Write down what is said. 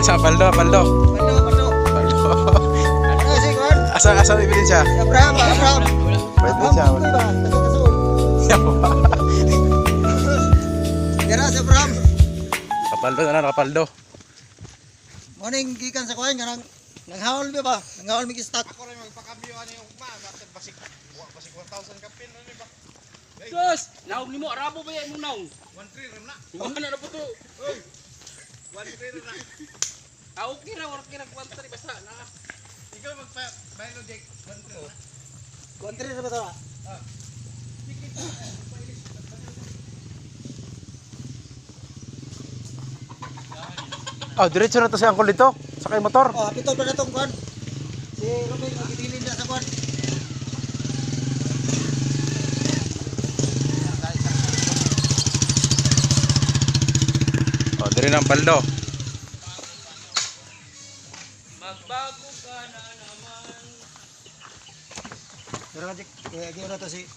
Asa paldo, paldo. Paldo. Paldo. Ano si Kwan? Asa ebidensya? Abraham. Ebidensya. Tukoy ba? Nagkakasul. Dira si Abraham. Kapaldo na kapaldo. Morning gikan sa Kwan kanang nanghaol ba? Nanghaol mig stock. Ako rin magpakambyo ano yung ugma, basik 1,000 kapin ano ba? Sus, naog nimo arabo ba yan mo naong? 1,300 ram na. Ano na po to? Oy. 1,300 na. Ah, okay ra, wala kira kwanta ni basta na. Ikaw magpa-baylo Jake 1,300 na. Kontri na ba to? Oh, diretso na to si Uncle dito. Sakay motor. Oh, pitol pa na tong Kwan. Si Robin magidilin na sa Kwan. Oh, dire na ang paldo. Magbago ka na naman. Dira ka Jik. Kaya gino na to si